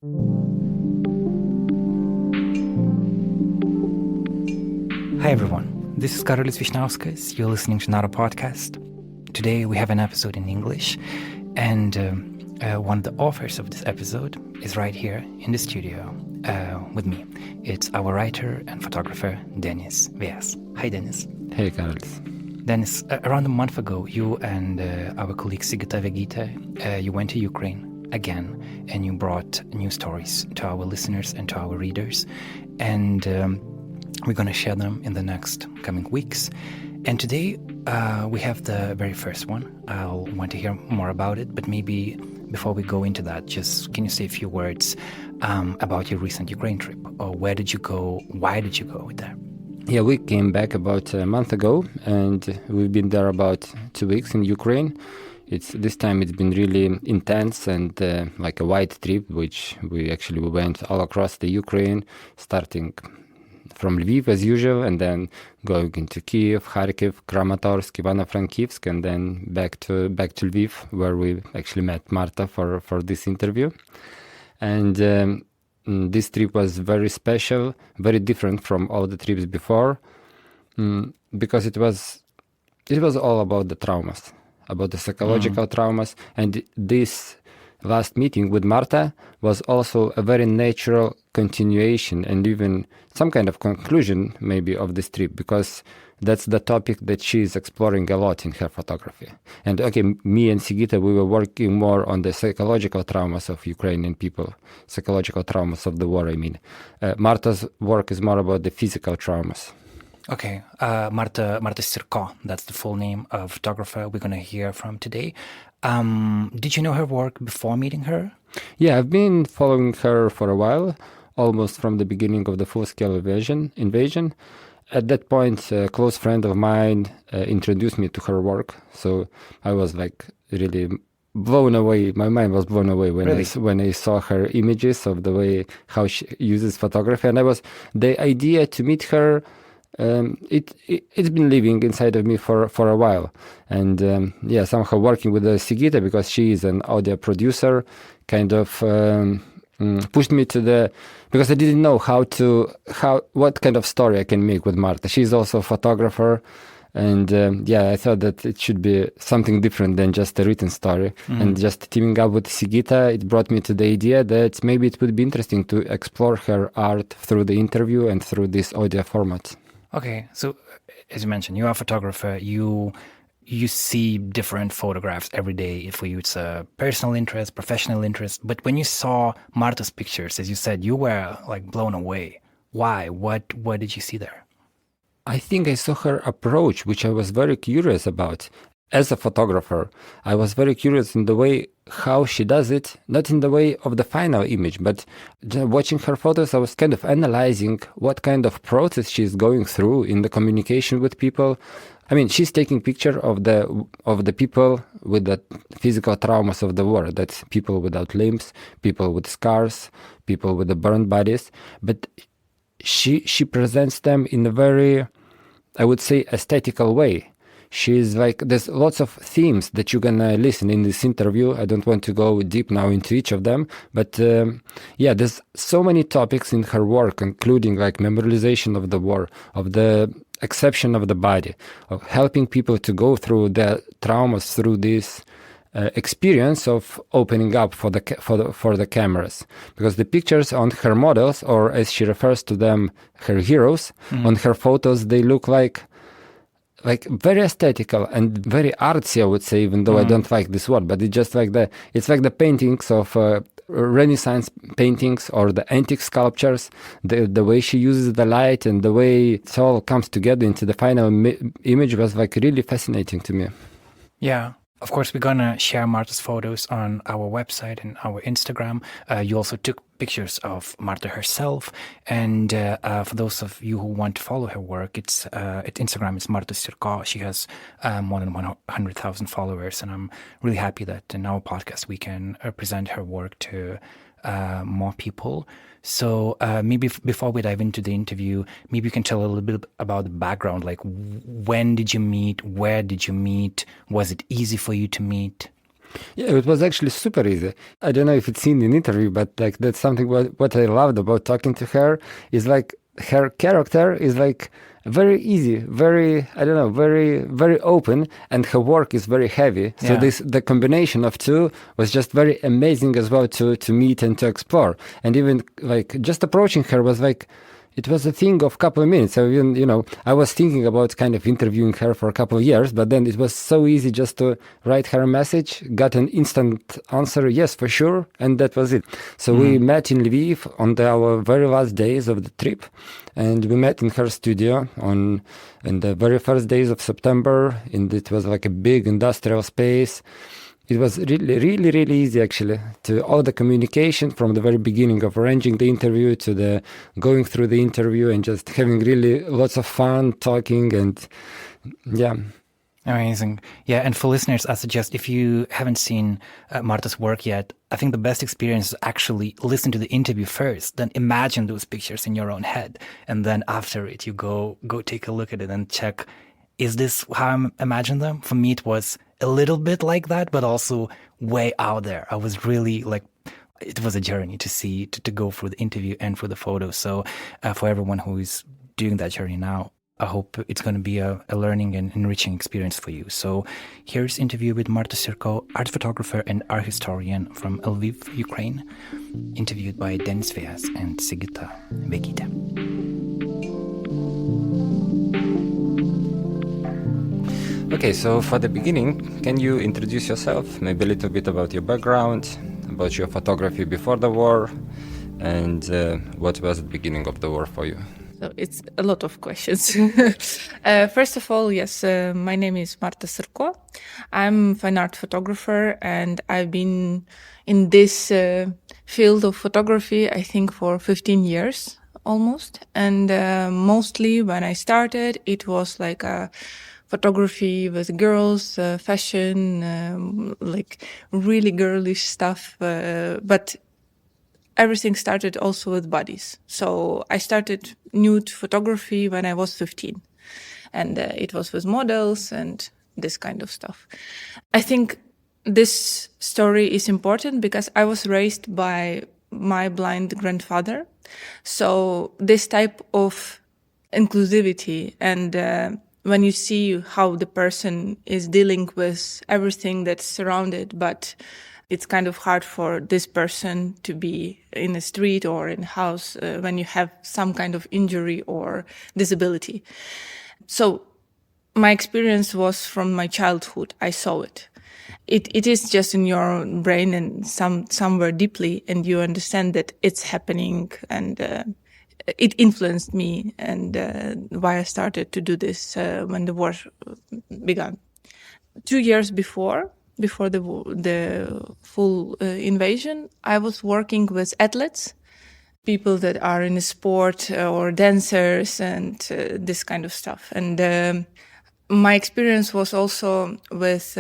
Hi everyone, this is Karolis Vyšniauskas. You're listening to NARA podcast. Today we have an episode in English, and one of the authors of this episode is right here in the studio with me. It's our writer and photographer, Denis. Vėjas. Hi Denis. Hey Karolis. Denis, around a month ago, you and our colleague Sigita Vegytė, you went to Ukraine again, and you brought new stories to our listeners and to our readers, and we're going to share them in the next coming weeks. And today we have the very first one. I'll want to hear more about it, but maybe before we go into that, just can you say a few words about your recent Ukraine trip? Or where did you go? Why did you go there? Yeah, we came back about a month ago, and we've been there about 2 weeks in Ukraine. This time it's been really intense and like a wide trip, which we went all across the Ukraine, starting from Lviv as usual, and then going into Kiev, Kharkiv, Kramatorsk, Ivano-Frankivsk, and then back to Lviv, where we actually met Marta for this interview. And this trip was very special, very different from all the trips before, because it was all about the traumas, about the psychological traumas. And this last meeting with Marta was also a very natural continuation and even some kind of conclusion maybe of this trip, because that's the topic that she is exploring a lot in her photography. And me and Sigita, we were working more on the psychological traumas of Ukrainian people, psychological traumas of the war, I mean. Marta's work is more about the physical traumas. Okay, Marta Syrko, that's the full name of photographer we're going to hear from today. Did you know her work before meeting her? Yeah, I've been following her for a while, almost from the beginning of the full-scale invasion. At that point, a close friend of mine introduced me to her work, so I was like really blown away. My mind was blown away when I saw her images of the way how she uses photography, and the idea to meet her. It's been living inside of me for a while, and somehow working with Sigita, because she is an audio producer, kind of pushed me to because I didn't know what kind of story I can make with Marta. She's also a photographer, and I thought that it should be something different than just a written story. And just teaming up with Sigita, it brought me to the idea that maybe it would be interesting to explore her art through the interview and through this audio format. Okay, so as you mentioned, you are a photographer. You see different photographs every day. For you, it's a personal interest, professional interest. But when you saw Marta's pictures, as you said, you were like blown away. Why? What did you see there? I think I saw her approach, which I was very curious about. As a photographer, I was very curious in the way how she does it, not in the way of the final image, but watching her photos, I was kind of analyzing what kind of process she's going through in the communication with people. I mean, she's taking picture of the people with the physical traumas of the war. That's people without limbs, people with scars, people with the burned bodies. But she presents them in a very, I would say, aesthetical way. She's like, there's lots of themes that you're gonna listen in this interview. I don't want to go deep now into each of them, but there's so many topics in her work, including like memorialization of the war, of the exception of the body, of helping people to go through the traumas through this experience of opening up for the cameras. Because the pictures on her models, or as she refers to them, her heroes, on her photos, they look like very aesthetical and very artsy, I would say, even though I don't like this word, but it's just like the paintings of Renaissance paintings or the antique sculptures, the way she uses the light and the way it all comes together into the final image was like really fascinating to me. Yeah. Of course, we're going to share Marta's photos on our website and our Instagram. You also took pictures of Marta herself. And for those of you who want to follow her work, it's Instagram is Marta Syrko. She has more than 100,000 followers. And I'm really happy that in our podcast we can present her work to more people. So maybe before we dive into the interview, maybe you can tell a little bit about the background, like when did you meet? Where did you meet? Was it easy for you to meet? Yeah, it was actually super easy. I don't know if it's seen in the interview, but like that's something what I loved about talking to her is like her character is like very easy, very I don't know, very open, and her work is very heavy. So Yeah. the combination of two was just very amazing as well to meet and to explore. And even like just approaching her was like it was a thing of a couple of minutes. So even, I was thinking about kind of interviewing her for a couple of years, but then it was so easy just to write her a message, got an instant answer, yes, for sure, and that was it. So we met in Lviv on our very last days of the trip, and we met in her studio in the very first days of September, and it was like a big industrial space. It was really, really, really easy, actually, to all the communication from the very beginning of arranging the interview to the going through the interview and just having really lots of fun talking and yeah. Amazing. Yeah, and for listeners, I suggest if you haven't seen Marta's work yet, I think the best experience is actually listen to the interview first, then imagine those pictures in your own head, and then after it, you go take a look at it and check, is this how I imagine them? For me, it was a little bit like that, but also way out there. I was really like, it was a journey to go through the interview and for the photos. So for everyone who is doing that journey now, I hope it's going to be a learning and enriching experience for you. So here's interview with Marta Syrko, art photographer and art historian from Lviv, Ukraine, interviewed by Denis Vėjas and Sigita Vegytė. Okay, so for the beginning, can you introduce yourself, maybe a little bit about your background, about your photography before the war, and what was the beginning of the war for you? So it's a lot of questions. First of all, yes, my name is Marta Syrko. I'm a fine art photographer, and I've been in this field of photography, I think, for 15 years almost. And mostly when I started, it was like a photography with girls, fashion, like really girlish stuff. But everything started also with bodies. So I started nude photography when I was 15. And it was with models and this kind of stuff. I think this story is important because I was raised by my blind grandfather. So this type of inclusivity and when you see how the person is dealing with everything that's surrounded, but it's kind of hard for this person to be in a street or in a house when you have some kind of injury or disability. So my experience was from my childhood. I saw it. It is just in your brain and somewhere deeply, and you understand that it's happening, and it influenced me, and why I started to do this when the war began. 2 years before the full invasion, I was working with athletes, people that are in sport or dancers and this kind of stuff. And my experience was also with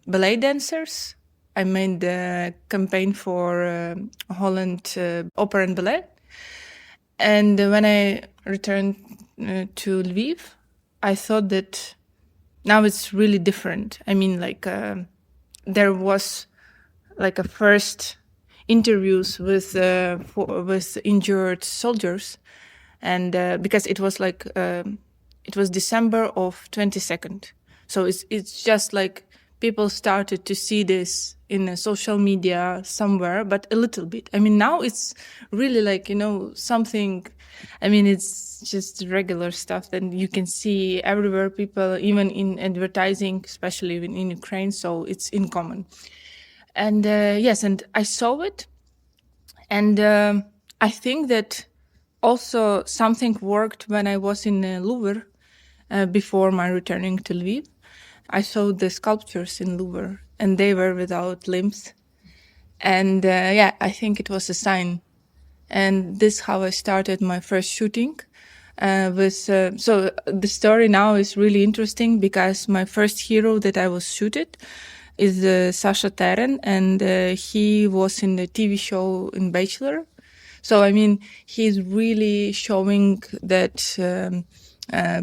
ballet dancers. I made the campaign for Holland Opera and Ballet. And when I returned to Lviv, I thought that now it's really different. I mean, like there was like a first interviews with injured soldiers, and because it was like it was December of 22nd, so it's just like people started to see this in social media somewhere, but a little bit. I mean, now it's really like, something, I mean, it's just regular stuff that you can see everywhere, people, even in advertising, especially in Ukraine, so it's in common. And yes, and I saw it, and I think that also something worked when I was in Louvre before my returning to Lviv. I saw the sculptures in Louvre, and they were without limbs. And I think it was a sign. And this is how I started my first shooting. So the story now is really interesting because my first hero that I was shooted is Sasha Teren, and he was in the TV show in Bachelor. So, I mean, he's really showing that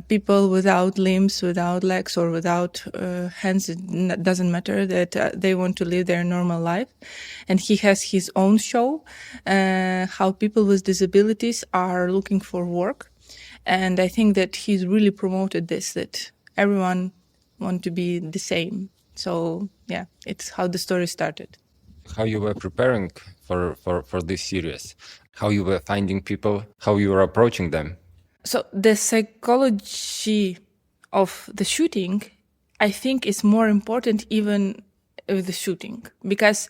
people without limbs, without legs, or without hands. It doesn't matter that they want to live their normal life. And he has his own show, how people with disabilities are looking for work. And I think that he's really promoted this, that everyone want to be the same. So yeah, it's how the story started. How you were preparing for this series, how you were finding people, how you were approaching them. So the psychology of the shooting, I think, is more important even with the shooting, because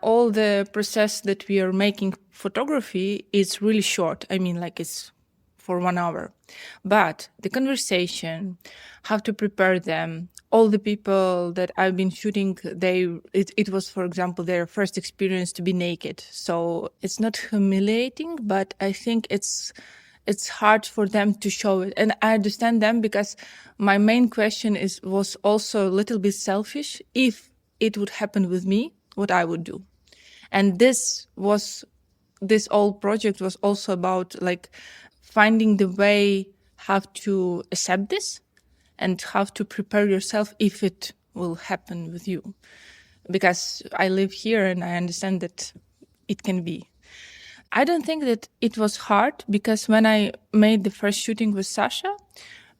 all the process that we are making photography is really short. I mean, like it's for 1 hour. But the conversation, how to prepare them, all the people that I've been shooting, it was, for example, their first experience to be naked. So it's not humiliating, but I think it's hard for them to show it. And I understand them, because my main question was also a little bit selfish. If it would happen with me, what I would do. And this whole project was also about like finding the way how to accept this and how to prepare yourself if it will happen with you. Because I live here and I understand that it can be. I don't think that it was hard, because when I made the first shooting with Sasha,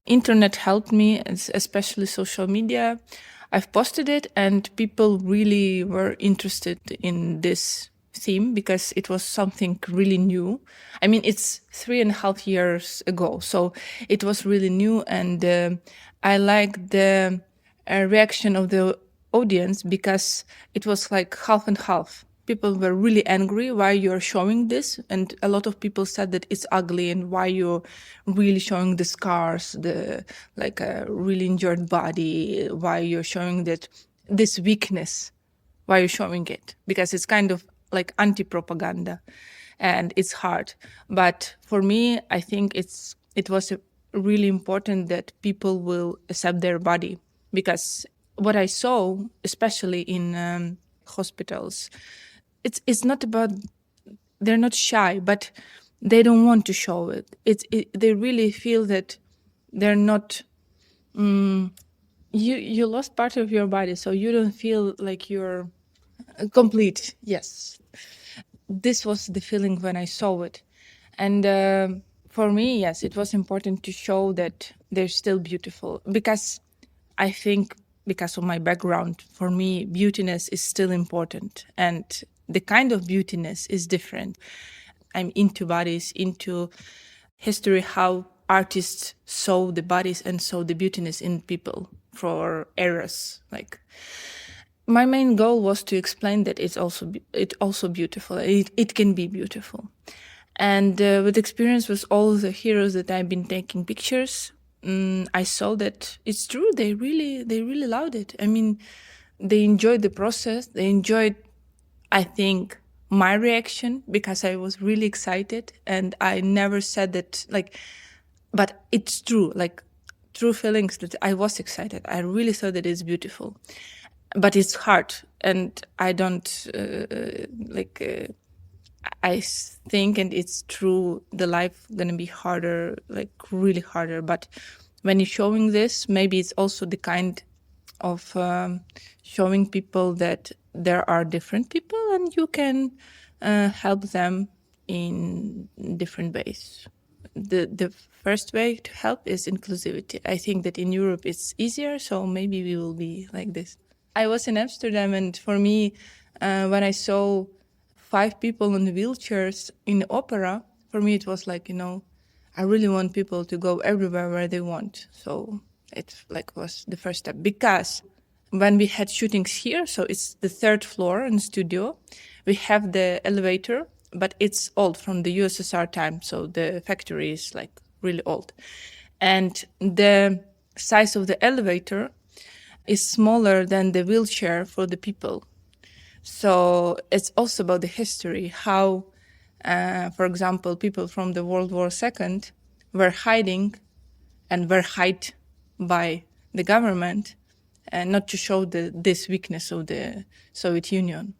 internet helped me, especially social media. I've posted it and people really were interested in this theme because it was something really new. I mean, it's 3.5 years ago, so it was really new, and I like the reaction of the audience, because it was like half and half. People were really angry why you're showing this, and a lot of people said that it's ugly and why you're really showing the scars, the like a really injured body, why you're showing that this weakness, why you're showing it, because it's kind of like anti-propaganda and it's hard. But for me, I think it was really important that people will accept their body, because what I saw, especially in hospitals, it's not about, they're not shy, but they don't want to show it. They really feel that they're not, you lost part of your body, so you don't feel like you're complete. Yes. This was the feeling when I saw it. And for me, yes, it was important to show that they're still beautiful, because I think, because of my background, for me, beautiness is still important. And the kind of beautiness is different. I'm into bodies, into history, how artists saw the bodies and saw the beautiness in people for eras. Like, my main goal was to explain that it's also beautiful. It can be beautiful. And with experience with all the heroes that I've been taking pictures, I saw that it's true. They really loved it. I mean, they enjoyed the process. They enjoyed, I think, my reaction, because I was really excited, and I never said that, like, but it's true, like, true feelings that I was excited. I really thought that it's beautiful, but it's hard, and I don't I think, and it's true, the life gonna be harder, like really harder. But when you're showing this, maybe it's also the kind of showing people that there are different people and you can help them in different ways. The first way to help is inclusivity. I think that in Europe it's easier, so maybe we will be like this. I was in Amsterdam, and for me, when I saw 5 people in wheelchairs in the opera, for me it was like, I really want people to go everywhere where they want. So it was the first step. Because when we had shootings here, so it's the 3rd floor in the studio, we have the elevator, but it's old, from the USSR time. So the factory is like really old. And the size of the elevator is smaller than the wheelchair for the people. So it's also about the history, how, for example, people from the World War II were hiding and were hid by the government, and not to show this weakness of the Soviet Union.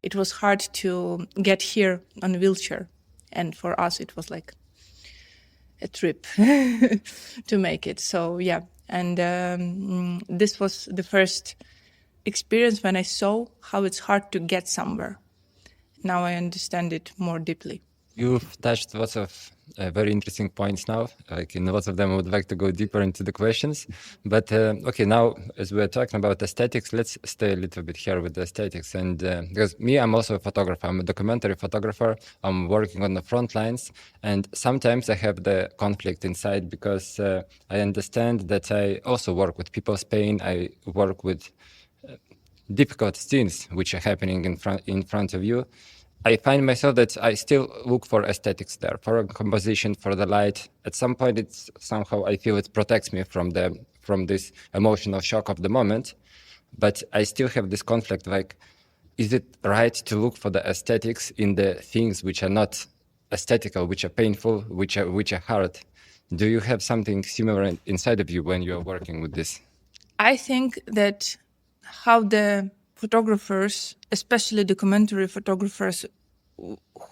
It was hard to get here on a wheelchair, and for us it was like a trip to make it. So yeah, and this was the first experience when I saw how it's hard to get somewhere. Now I understand it more deeply. You've touched lots of very interesting points now. Like in lots of them, I would like to go deeper into the questions. But okay, now as we're talking about aesthetics, let's stay a little bit here with the aesthetics. And because me, I'm also a photographer. I'm a documentary photographer. I'm working on the front lines. And sometimes I have the conflict inside because I understand that I also work with people's pain. I work with difficult scenes which are happening in front of you. I find myself that I still look for aesthetics there, for a composition, for the light. At some point, it's somehow I feel it protects me from this emotional shock of the moment. But I still have this conflict, like, is it right to look for the aesthetics in the things which are not aesthetical, which are painful, which are hard? Do you have something similar inside of you when you are working with this? I think that how the photographers, especially documentary photographers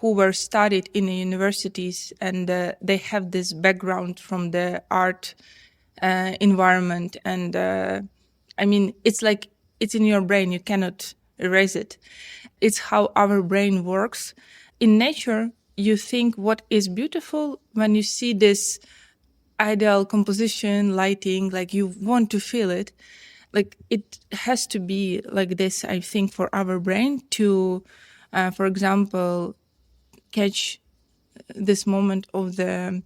who were studied in the universities and they have this background from the art environment. And I mean, it's like it's in your brain. You cannot erase it. It's how our brain works. In nature, you think what is beautiful when you see this ideal composition, lighting, like you want to feel it. Like it has to be like this, I think, for our brain to, for example, catch this moment of the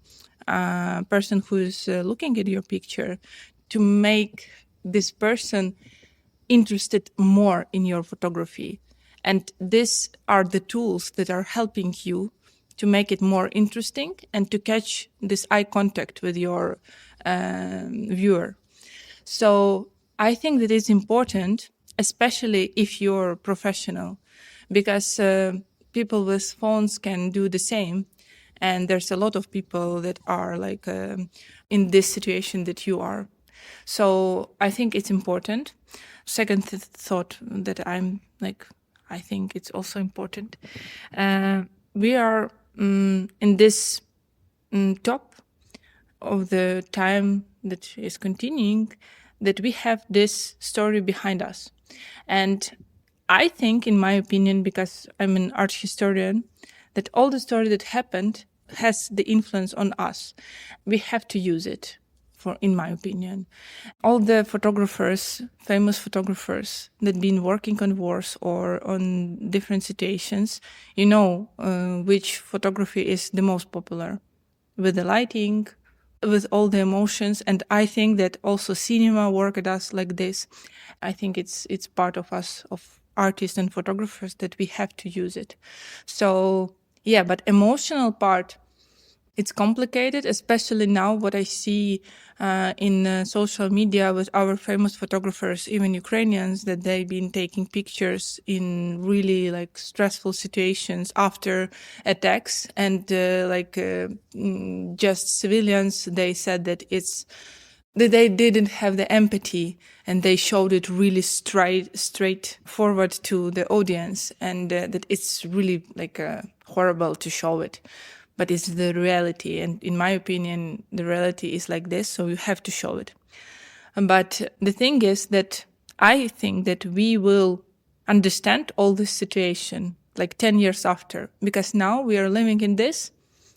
person who is looking at your picture, to make this person interested more in your photography. And these are the tools that are helping you to make it more interesting and to catch this eye contact with your viewer. So I think that it's important, especially if you're professional, because people with phones can do the same. And there's a lot of people that are like in this situation that you are. So I think it's important. Second thought that I think it's also important. We are in this top of the time that is continuing, that we have this story behind us. And I think, in my opinion, because I'm an art historian, that all the story that happened has the influence on us. We have to use it, in my opinion. All the photographers, famous photographers that been working on wars or on different situations, you know which photography is the most popular, with the lighting, with all the emotions. And I think that also cinema work at us like this. I think it's part of us, of artists and photographers, that we have to use it. So yeah, but emotional part, it's complicated, especially now what I see in social media with our famous photographers, even Ukrainians, that they've been taking pictures in really like stressful situations after attacks, and just civilians. They said that that they didn't have the empathy, and they showed it really straight forward to the audience, and that it's really like horrible to show it. But it's the reality. And in my opinion, the reality is like this, so you have to show it. But the thing is that I think that we will understand all this situation like 10 years after, because now we are living in this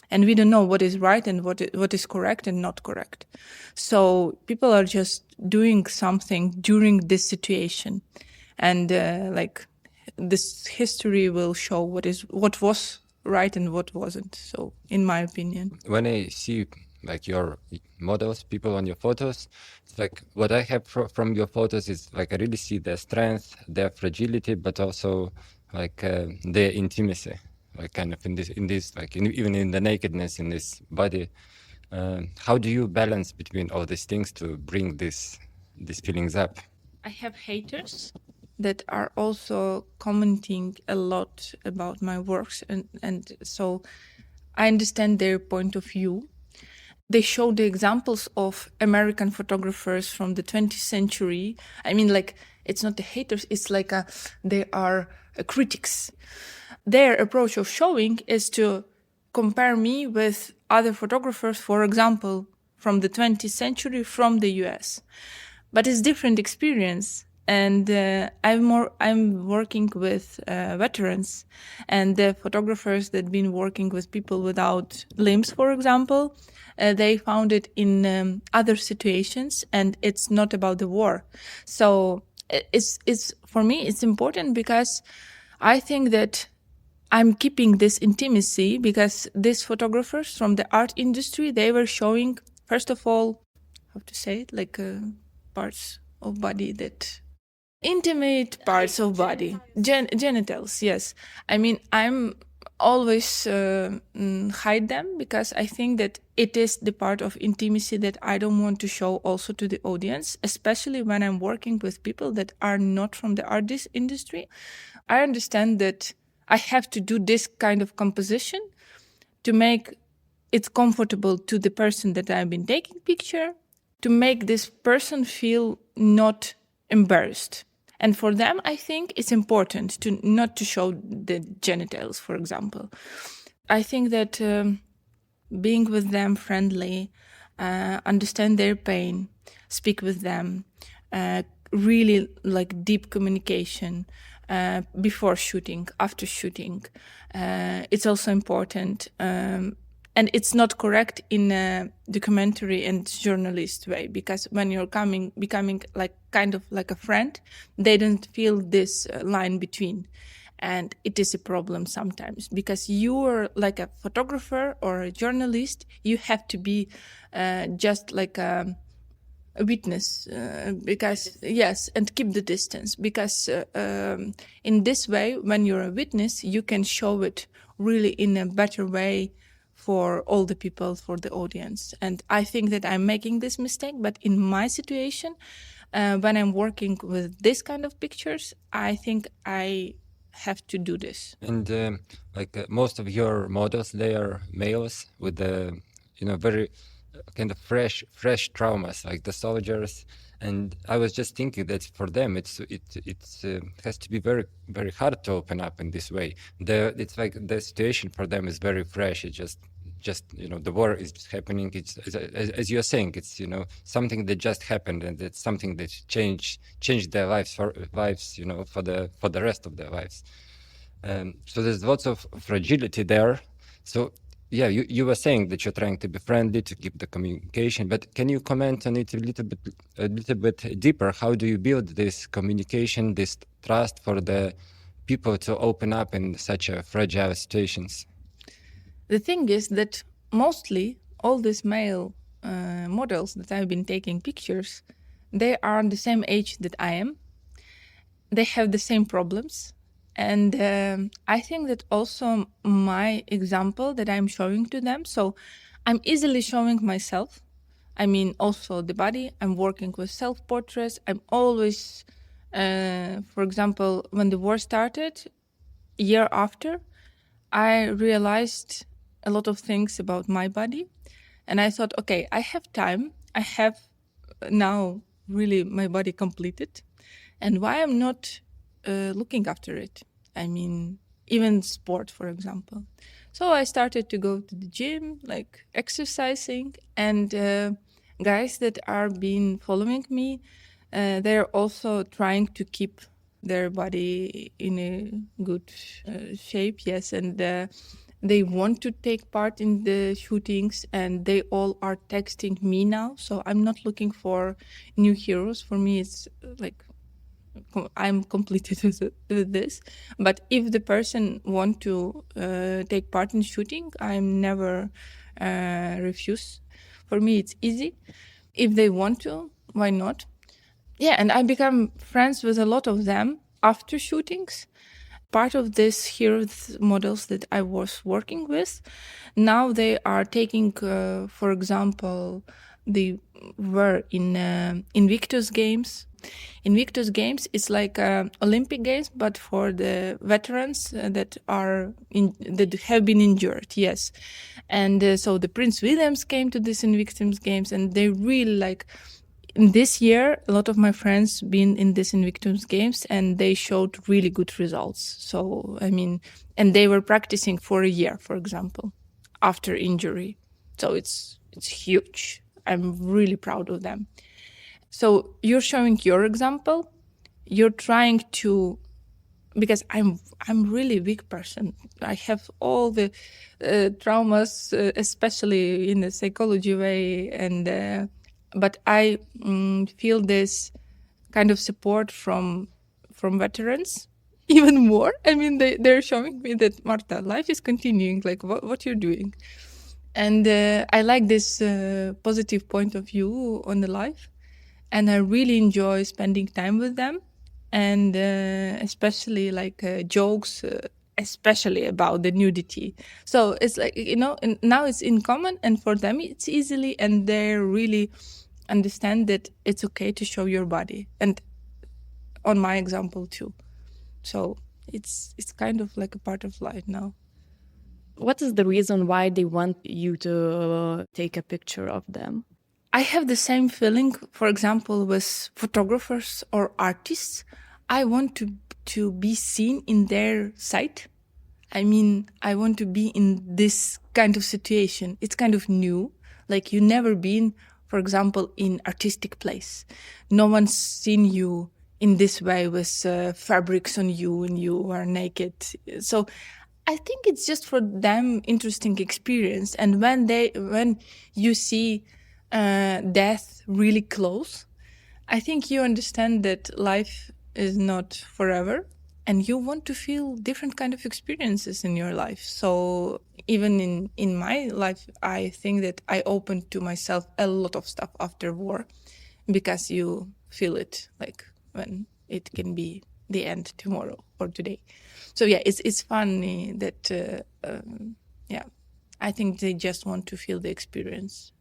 and we don't know what is right and what is correct and not correct. So people are just doing something during this situation. And this history will show what was right and what wasn't. So in my opinion, when I see like your models, people on your photos, it's like what I have from your photos is like I really see their strength, their fragility, but also like their intimacy, like kind of in this like even in the nakedness in this body. How do you balance between all these things to bring these feelings up? I have haters that are also commenting a lot about my works, and so I understand their point of view. They show the examples of American photographers from the 20th century. I mean, like, it's not the haters, it's like they are critics. Their approach of showing is to compare me with other photographers, for example, from the 20th century from the US. But it's different experience. And I'm working with veterans and the photographers that been working with people without limbs, for example. They found it in other situations, and it's not about the war. So it's for me, it's important because I think that I'm keeping this intimacy because these photographers from the art industry, they were showing, first of all, how to say it, like parts of body that intimate parts of body, genitals. Yes, I mean I'm always hide them because I think that it is the part of intimacy that I don't want to show also to the audience, especially when I'm working with people that are not from the art industry. I understand that I have to do this kind of composition to make it comfortable to the person that I've been taking picture, to make this person feel not embarrassed. And for them, I think it's important to not to show the genitals, for example. I think that being with them friendly, understand their pain, speak with them, really like deep communication before shooting, after shooting. It's also important. And it's not correct in a documentary and journalist way, because when you're becoming like kind of like a friend, they don't feel this line between. And it is a problem sometimes because you are like a photographer or a journalist, you have to be just like a witness because yes, and keep the distance because in this way, when you're a witness, you can show it really in a better way for all the people, for the audience. And I think that I'm making this mistake, but in my situation, when I'm working with this kind of pictures, I think I have to do this. And most of your models, they are males with the, very kind of fresh traumas, like the soldiers. And I was just thinking that for them, it has to be very, very hard to open up in this way. It's like the situation for them is very fresh. It just the war is happening. It's as you're saying, it's something that just happened, and it's something that changed their lives for the rest of their lives. So there's lots of fragility there. So yeah, you were saying that you're trying to be friendly, to keep the communication, but can you comment on it a little bit deeper? How do you build this communication, this trust for the people to open up in such a fragile situations? The thing is that mostly all these male models that I've been taking pictures, they are the same age that I am. They have the same problems. And I think that also my example that I'm showing to them, so I'm easily showing myself. I mean, also the body. I'm working with self-portraits. I'm always, for example, when the war started, year after, I realized a lot of things about my body. And I thought, okay, I have time. I have now really my body completed. And why I'm not looking after it? I mean, even sport, for example. So I started to go to the gym, like exercising. And guys that are been following me, they're also trying to keep their body in a good shape, yes. And they want to take part in the shootings, and they all are texting me now. So I'm not looking for new heroes. For me, it's like I'm completed with this. But if the person want to take part in shooting, I'm never refuse. For me, it's easy. If they want to, why not? Yeah, and I become friends with a lot of them after shootings. Part of these heroes models that I was working with, now they are taking, for example, they were in Invictus Games. Invictus Games is like Olympic Games, but for the veterans that have been injured. Yes, and so the Prince Williams came to this Invictus Games, and they really like. In this year, a lot of my friends been in this Invictus Games, and they showed really good results. So, I mean, and they were practicing for a year, for example, after injury. So it's huge. I'm really proud of them. So you're showing your example. You're trying to, because I'm really weak person. I have all the traumas, especially in the psychology way, and but I feel this kind of support from veterans even more. I mean, they're showing me that, Marta, life is continuing, like what you're doing. And I like this positive point of view on the life. And I really enjoy spending time with them. And especially like jokes, especially about the nudity. So it's like, and now it's in common, and for them it's easily, and they really understand that it's okay to show your body. And on my example too. So it's kind of like a part of life now. What is the reason why they want you to take a picture of them? I have the same feeling, for example, with photographers or artists. I want to be seen in their sight. I mean, I want to be in this kind of situation. It's kind of new. Like, you never been, for example, in artistic place. No one's seen you in this way with fabrics on you and you are naked. So I think it's just for them interesting experience. And when you see death really close, I think you understand that life is not forever, and you want to feel different kind of experiences in your life. So even in my life, I think that I opened to myself a lot of stuff after war, because you feel it, like when it can be the end tomorrow or today. So yeah, it's funny that I think they just want to feel the experience.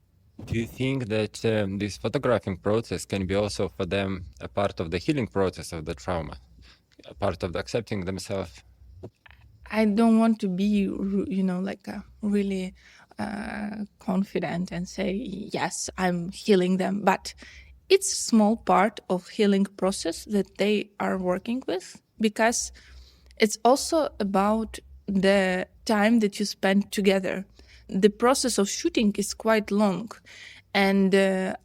Do you think that this photographing process can be also for them a part of the healing process of the trauma, a part of the accepting themselves? I don't want to be, like a really confident and say, yes, I'm healing them. But it's a small part of healing process that they are working with, because it's also about the time that you spend together. The process of shooting is quite long. And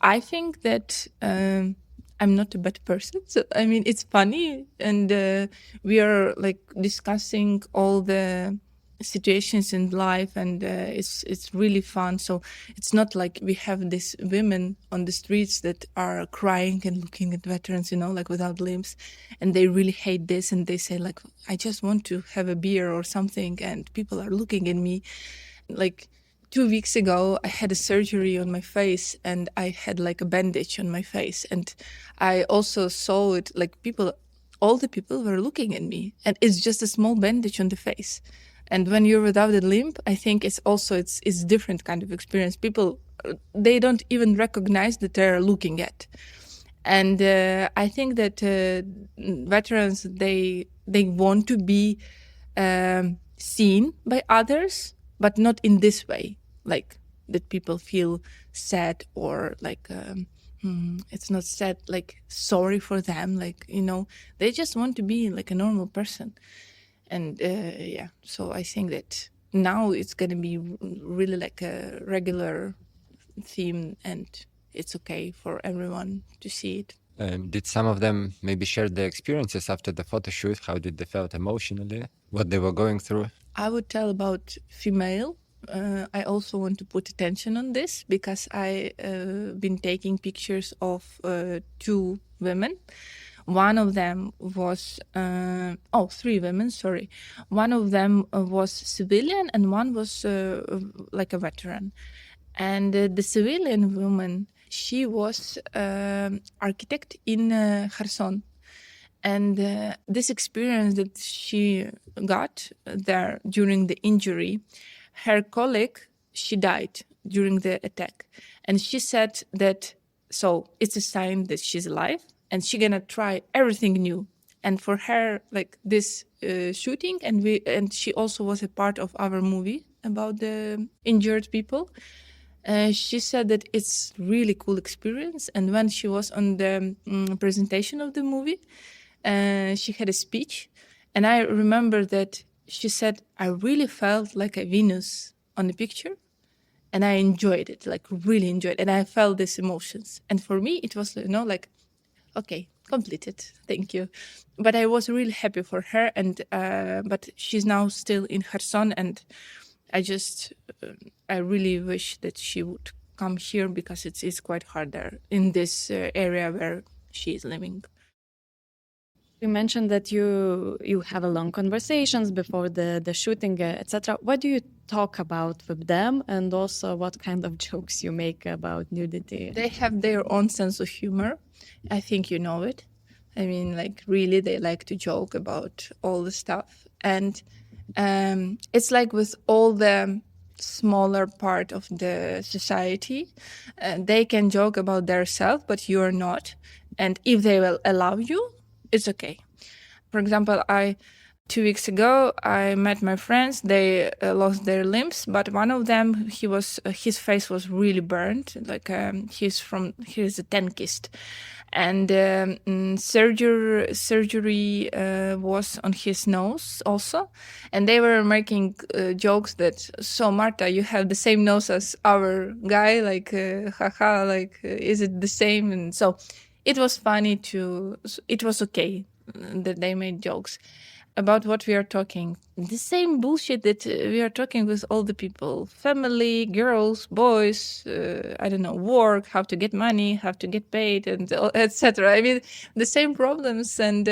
I think that I'm not a bad person. So, I mean, it's funny. And we are like discussing all the situations in life, and it's really fun. So it's not like we have these women on the streets that are crying and looking at veterans, like without limbs, and they really hate this, and they say like, I just want to have a beer or something, and people are looking at me. Like 2 weeks ago, I had a surgery on my face, and I had like a bandage on my face, and I also saw it, like all the people were looking at me, and it's just a small bandage on the face. And when you're without a limb, I think it's different kind of experience. People, they don't even recognize that they're looking at. And I think that veterans, they want to be seen by others, but not in this way, like that people feel sad or like it's not sad, like sorry for them, like they just want to be like a normal person. And so I think that now it's going to be really like a regular theme, and it's okay for everyone to see it. Did some of them maybe share their experiences after the photo shoot? How did they felt emotionally? What they were going through? I would tell about female. I also want to put attention on this, because I been taking pictures of 2 women. One of them was 3 women, sorry. One of them was civilian, and one was like a veteran. And the civilian woman, she was architect in Kherson. And this experience that she got there during the injury, her colleague, she died during the attack. And she said that, so it's a sign that she's alive, and she's gonna try everything new. And for her, like this shooting, and she also was a part of our movie about the injured people. She said that it's really cool experience. And when she was on the presentation of the movie, she had a speech, and I remember that she said, I really felt like a Venus on the picture. and I enjoyed it, like really enjoyed it. And I felt these emotions. And for me, it was, like, okay, completed, thank you. But I was really happy for her, and but she's now still in Kherson, and I really wish that she would come here, because it's quite hard there in this area where she is living. You mentioned that you have a long conversations before the shooting, etc. What do you talk about with them, and also what kind of jokes you make about nudity? They have their own sense of humor. I think you know it. I mean, like, really, they like to joke about all the stuff. And it's like with all the smaller part of the society, they can joke about their self, but you're not. And if they will allow you, it's okay. For example, 2 weeks ago, I met my friends. They lost their limbs, but one of them, his face was really burned. Like he's a tankist, and surgery was on his nose also. And they were making jokes that, so Marta, you have the same nose as our guy, like haha, like is it the same? And so it was funny it was okay that they made jokes about what we are talking. The same bullshit that we are talking with all the people. Family, girls, boys, I don't know, work, how to get money, how to get paid, and etc. I mean, the same problems. And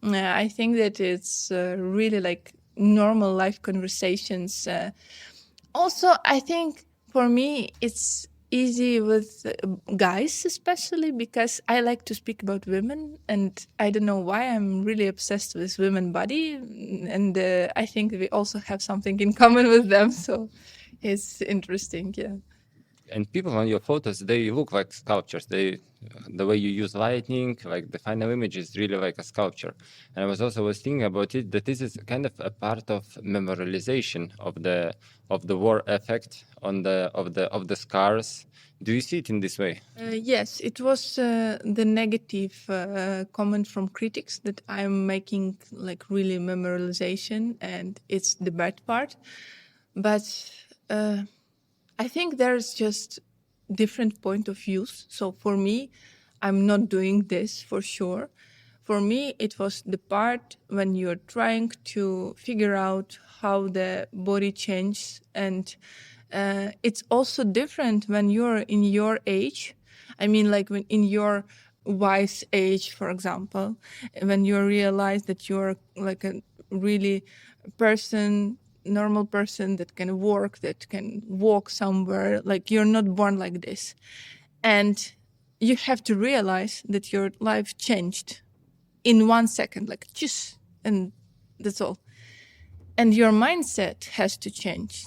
I think that it's really like normal life conversations. Also, I think for me, it's easy with guys, especially because I like to speak about women, and I don't know why I'm really obsessed with women body, and I think we also have something in common with them, so it's interesting. Yeah. And people on your photos, they look like sculptures. The way you use lighting, like the final image is really like a sculpture. And I was thinking about it, that this is kind of a part of memorialization of the war effect of the scars. Do you see it in this way? Yes, it was the negative comment from critics that I'm making like really memorialization, and it's the bad part. But I think there's just different point of views. So for me, I'm not doing this for sure. For me, it was the part when you're trying to figure out how the body changes, and it's also different when you're in your age. I mean, like when in your wise age, for example, when you realize that you're like a really normal person that can work, that can walk somewhere, like you're not born like this. And you have to realize that your life changed in 1 second, like just, and that's all. And your mindset has to change.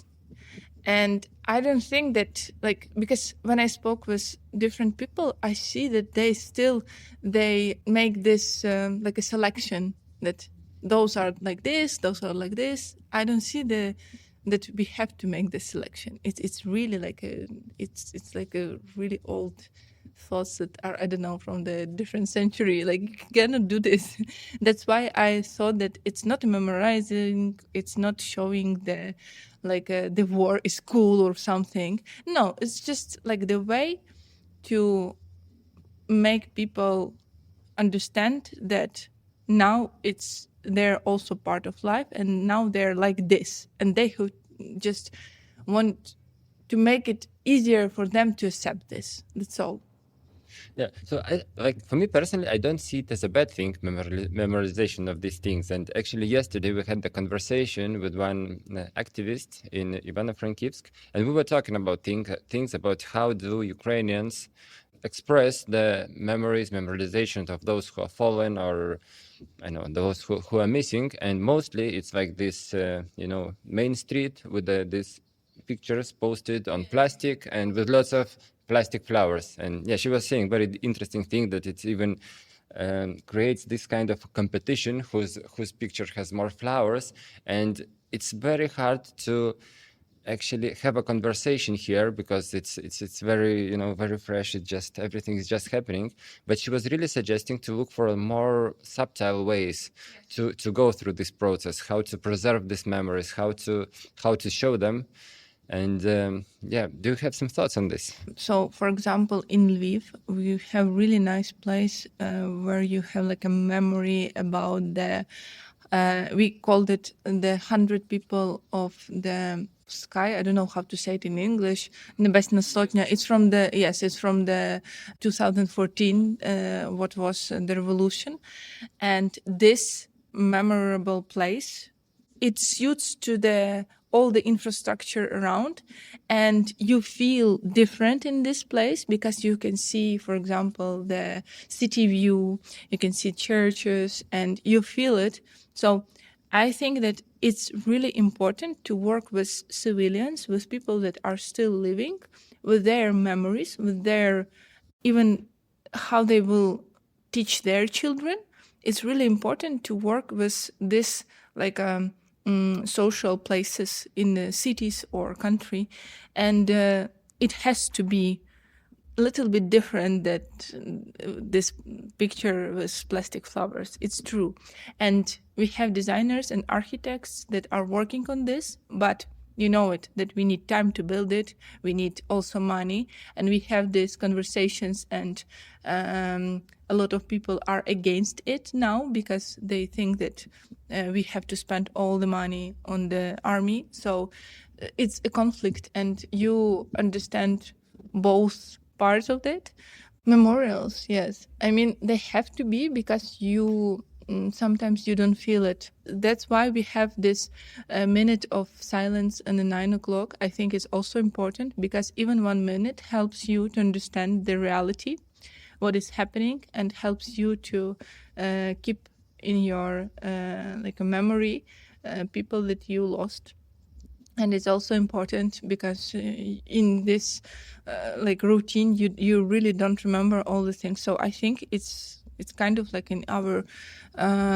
And I don't think that, like, because when I spoke with different people, I see that they make this like a selection that those are like this, those are like this. I don't see that we have to make this selection. It's really like it's like a really old thoughts that are, I don't know, from the different century. Like, you cannot do this. That's why I thought that it's not memorizing, it's not showing the war is cool or something. No, it's just like the way to make people understand that now they're also part of life, and now they're like this, and they just want to make it easier for them to accept this. That's all. Yeah. So, for me personally, I don't see it as a bad thing, memorization of these things. And actually, yesterday we had the conversation with one activist in Ivano-Frankivsk, and we were talking about things about how do Ukrainians express the memorizations of those who are fallen, or those who are missing. And mostly it's like this, main street with these pictures posted on plastic and with lots of plastic flowers. And yeah, she was saying very interesting thing, that it even creates this kind of competition whose picture has more flowers. And it's very hard to actually have a conversation here, because it's very very fresh. Everything is just happening. But she was really suggesting to look for more subtle ways to go through this process, how to preserve these memories, how to show them. And do you have some thoughts on this? So, for example, in Lviv, we have really nice place where you have like a memory about the. We called it the 100 people of the sky. I don't know how to say it in English. Nебесна сотня. It's from the 2014. What was the revolution, and this memorable place, it suits to the all the infrastructure around, and you feel different in this place because you can see, for example, the city view, you can see churches, and you feel it. So I think that it's really important to work with civilians, with people that are still living, with their memories, with their even how they will teach their children. It's really important to work with this like social places in the cities or country, and it has to be a little bit different that this picture with plastic flowers. It's true, and we have designers and architects that are working on this, but you know it, that we need time to build it, we need also money, and we have these conversations, and a lot of people are against it now because they think that we have to spend all the money on the army. So it's a conflict, and you understand both parts of it. Memorials, yes. I mean, they have to be because you sometimes you don't feel it. That's why we have this minute of silence and the 9 o'clock. I think is also important because even 1 minute helps you to understand the reality, what is happening, and helps you to keep in your like a memory people that you lost. And it's also important because in this like routine, you really don't remember all the things. So I think it's kind of like in our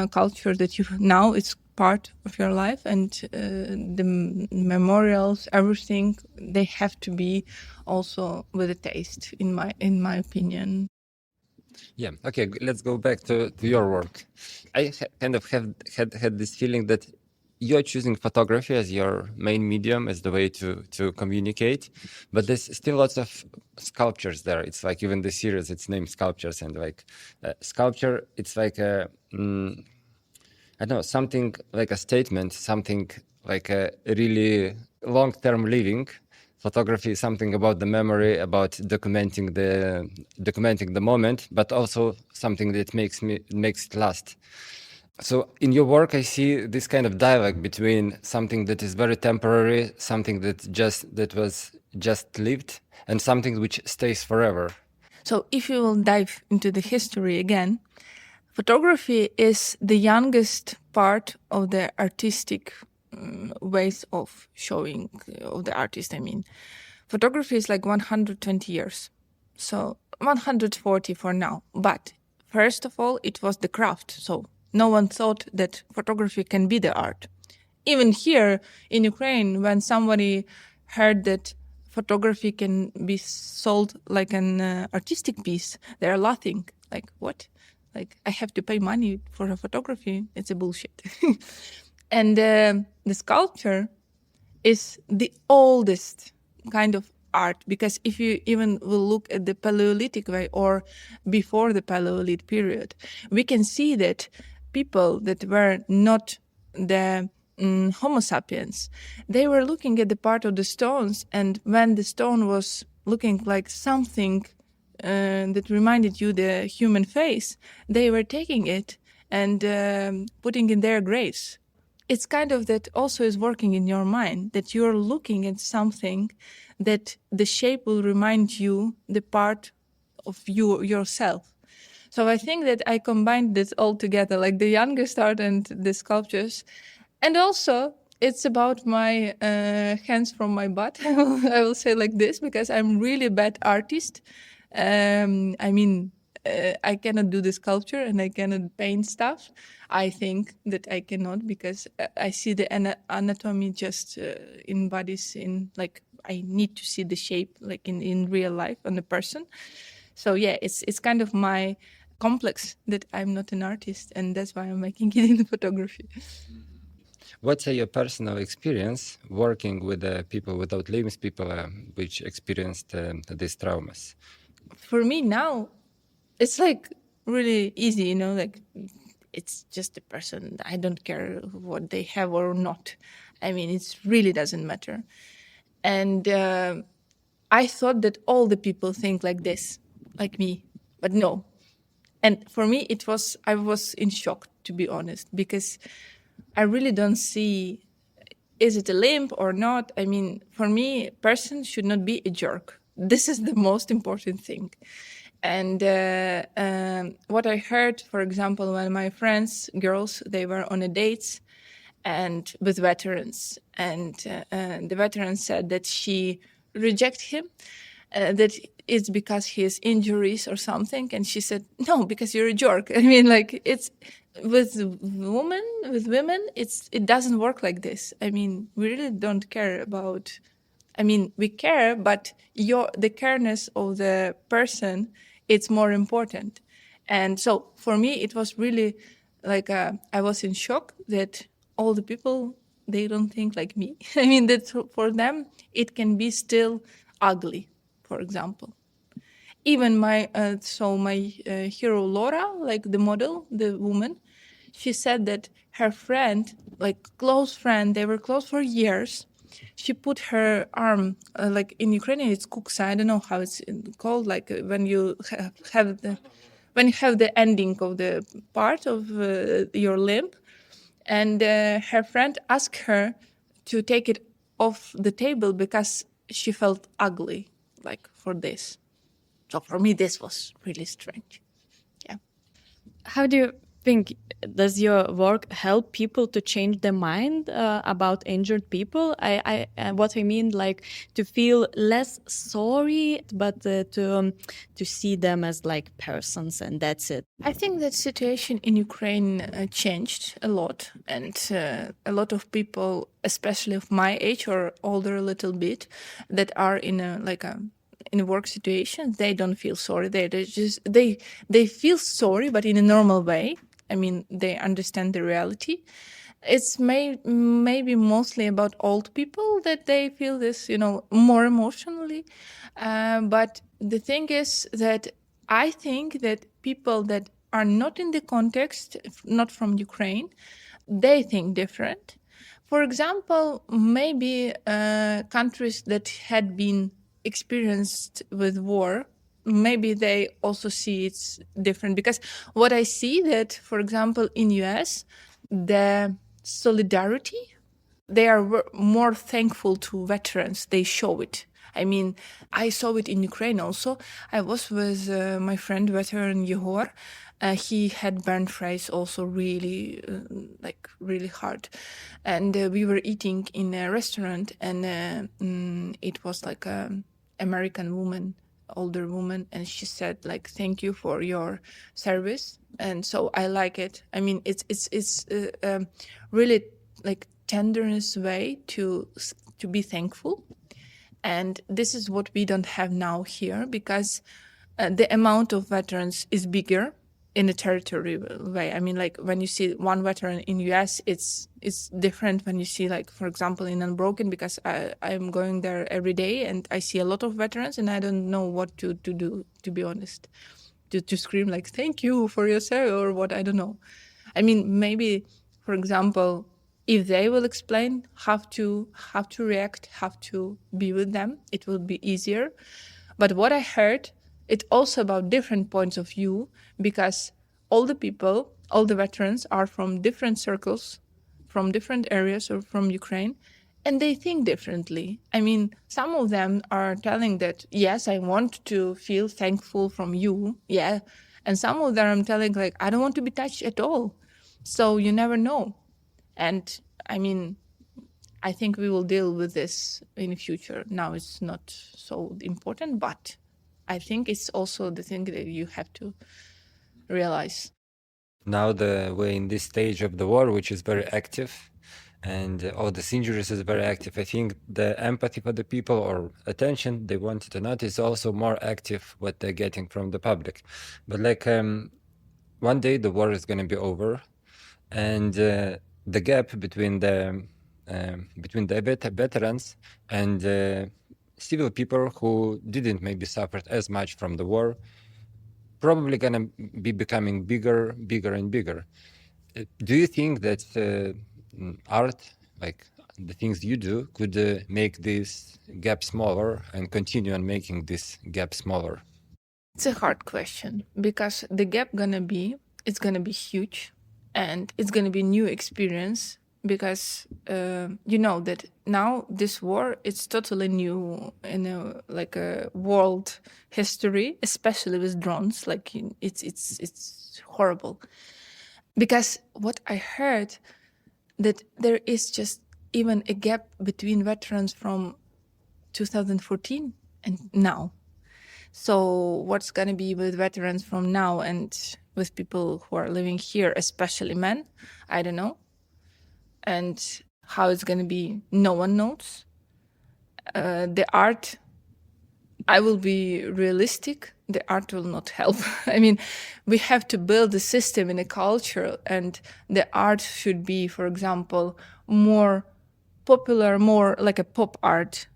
culture that you now it's part of your life, and the memorials, everything, they have to be also with a taste, in my opinion. Yeah. Okay. Let's go back to your work. I kind of had this feeling that you're choosing photography as your main medium, as the way to communicate, but there's still lots of sculptures there. It's like even the series, it's named Sculptures, and like sculpture, it's like a I don't know, something like a statement, something like a really long-term living. Photography is something about the memory, about documenting the moment, but also something that makes it last. So in your work, I see this kind of dialogue between something that is very temporary, something that was just lived, and something which stays forever. So if you will dive into the history again, photography is the youngest part of the artistic ways of showing of the artist. I mean, photography is like 120 years, so 140 for now. But first of all, it was the craft. So no one thought that photography can be the art. Even here in Ukraine, when somebody heard that photography can be sold like an artistic piece, they're laughing. Like, what? Like, I have to pay money for a photography? It's a bullshit. And the sculpture is the oldest kind of art, because if you even will look at the Paleolithic way or before the Paleolithic period, we can see that people that were not the Homo sapiens, they were looking at the part of the stones, and when the stone was looking like something that reminded you the human face, they were taking it and putting in their graves. It's kind of that also is working in your mind, that you're looking at something that the shape will remind you the part of you yourself. So I think that I combined this all together, like the youngest art and the sculptures. And also, it's about my hands from my butt. I will say like this, because I'm really bad artist. I mean, I cannot do the sculpture and I cannot paint stuff. I think that I cannot, because I see the anatomy just in bodies, in like I need to see the shape like in real life on the person. So yeah, it's kind of my complex that I'm not an artist, and that's why I'm making it in photography. What's your personal experience working with people without limbs, people which experienced these traumas? For me now, it's like really easy, you know, like it's just a person. I don't care what they have or not. I mean, it really doesn't matter. And I thought that all the people think like this, like me, but no. And for me, I was in shock, to be honest, because I really don't see, is it a limp or not? I mean, for me, a person should not be a jerk. This is the most important thing. And what I heard, for example, when my friends, girls, they were on a dates and with veterans, and the veteran said that she reject him, that it's because he has injuries or something, and she said no, because you're a jerk. I mean, like, it's with women, it doesn't work like this. I mean, we really don't care about, I mean, we care, but the careness of the person, it's more important. And so for me, it was really like I was in shock that all the people, they don't think like me. I mean, that for them, it can be still ugly, for example. Even my hero Laura, like the model, the woman, she said that her friend, like close friend, they were close for years. She put her arm, like in Ukrainian, it's kuksa. I don't know how it's called. Like when you have the ending of the part of your limb, and her friend asked her to take it off the table because she felt ugly, like for this. So for me, this was really strange. Yeah. How do you think, does your work help people to change their mind about injured people? What I mean, like to feel less sorry, but to see them as like persons, and that's it. I think that situation in Ukraine changed a lot, and a lot of people, especially of my age or older a little bit, that are in a work situation, they don't feel sorry. They feel sorry, but in a normal way. I mean, they understand the reality. It's maybe mostly about old people that they feel this, more emotionally. But the thing is that I think that people that are not in the context, not from Ukraine, they think different. For example, maybe countries that had been experienced with war, maybe they also see it's different, because what I see that, for example, in US, the solidarity, they are more thankful to veterans. They show it. I mean, I saw it in Ukraine also. I was with my friend, veteran Yehor. He had burned face also really, really hard. And we were eating in a restaurant, and it was like an American woman, older woman, and she said, like, thank you for your service. And so I like it. I mean, it's really like tenderness way to be thankful. And this is what we don't have now here, because the amount of veterans is bigger in a territory way. I mean, like when you see one veteran in US, it's different when you see, like, for example, in Unbroken, because I'm going there every day and I see a lot of veterans, and I don't know what to do, to be honest. To scream like, thank you for your service, or what, I don't know. I mean, maybe, for example, if they will explain how to react, how to be with them, it will be easier. But what I heard, it's also about different points of view, because all the people, all the veterans are from different circles, from different areas or from Ukraine, and they think differently. I mean, some of them are telling that, yes, I want to feel thankful from you, yeah. And some of them are telling, like, I don't want to be touched at all. So you never know. And I mean, I think we will deal with this in the future. Now it's not so important, but I think it's also the thing that you have to realize. Now we're in this stage of the war, which is very active, and all these injuries is very active. I think the empathy for the people, or attention they wanted to notice, is also more active what they're getting from the public. But like one day the war is going to be over, and the gap between the veterans and civil people who didn't maybe suffer as much from the war, probably gonna be becoming bigger and bigger. Do you think that art, like the things you do, could make this gap smaller and continue on making this gap smaller? It's a hard question because the gap it's gonna be huge, and it's gonna be new experience because you know that now this war it's totally new in a world history, especially with drones. Like it's horrible because what I heard that there is just even a gap between veterans from 2014 and now. So what's going to be with veterans from now and with people who are living here, especially men, I don't know. And how it's going to be, no one knows. The art, I will be realistic, the art will not help. I mean, we have to build a system in a culture, and the art should be, for example, more popular, more like a pop art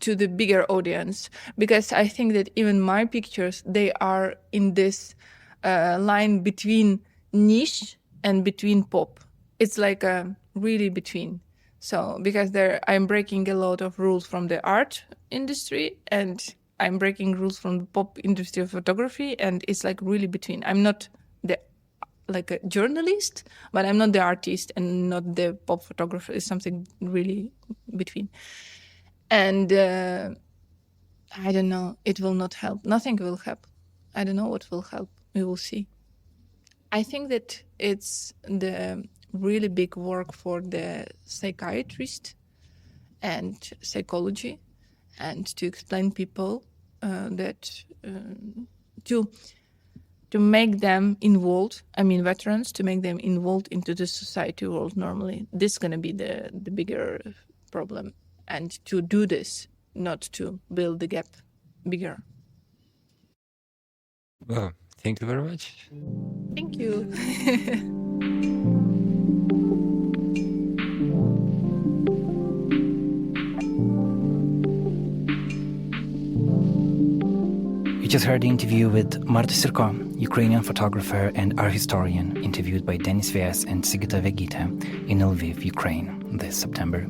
to the bigger audience. Because I think that even my pictures, they are in this line between niche and between pop. It's like a really between. So because I'm breaking a lot of rules from the art industry, and I'm breaking rules from the pop industry of photography, and it's like really between. I'm not like a journalist, but I'm not the artist and not the pop photographer. It's something really between. And I don't know, it will not help. Nothing will help. I don't know what will help. We will see. I think that it's the really big work for the psychiatrist and psychology, and to explain people that to make them involved, I mean veterans, to make them involved into the society world normally. This is going to be the bigger problem. And to do this, not to build the gap bigger. Well, thank you very much. Thank you. You just heard the interview with Marta Syrko, Ukrainian photographer and art historian, interviewed by Denis Vėjas and Sigita Vegytė in Lviv, Ukraine, this September.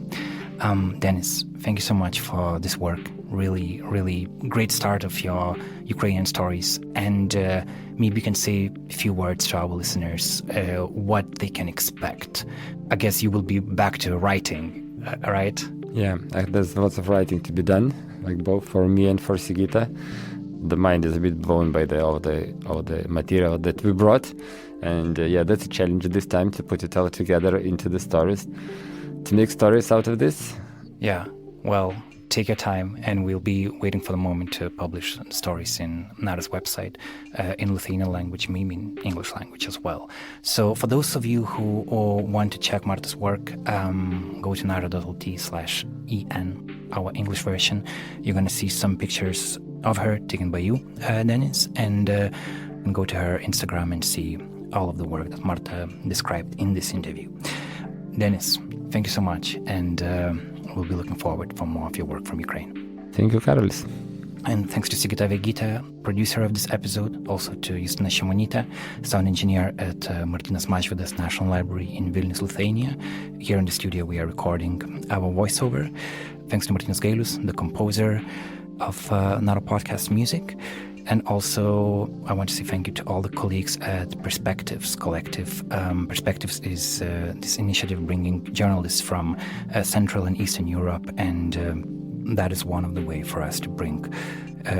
Denis, thank you so much for this work. Really, really great start of your Ukrainian stories. And maybe you can say a few words to our listeners, what they can expect. I guess you will be back to writing, right? Yeah, there's lots of writing to be done, like both for me and for Sigita. The mind is a bit blown by all the material that we brought. And that's a challenge this time, to put it all together into the stories, to make stories out of this. Yeah, well, take your time, and we'll be waiting for the moment to publish stories in NARA's website in Lithuanian language, maybe in English language as well. So for those of you who want to check Marta's work, go to nara.lt/en, our English version. You're going to see some pictures of her taken by you, Denis, and go to her Instagram and see all of the work that Marta described in this interview. Denis, thank you so much, and we'll be looking forward for more of your work from Ukraine. Thank you, Karolis. And thanks to Sigita Vegytė, producer of this episode, also to Justina Šimonytė, sound engineer at Martynas Mažvydas National Library in Vilnius, Lithuania. Here in the studio we are recording our voiceover. Thanks to Martynas Gailius, the composer of NARA podcast music. And also, I want to say thank you to all the colleagues at Perspectives Collective. Perspectives is this initiative bringing journalists from Central and Eastern Europe, and that is one of the ways for us to bring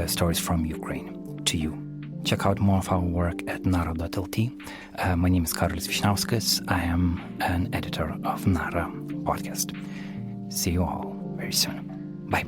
stories from Ukraine to you. Check out more of our work at nara.lt. My name is Karolis Vyšniauskas. I am an editor of NARA podcast. See you all very soon. Bye.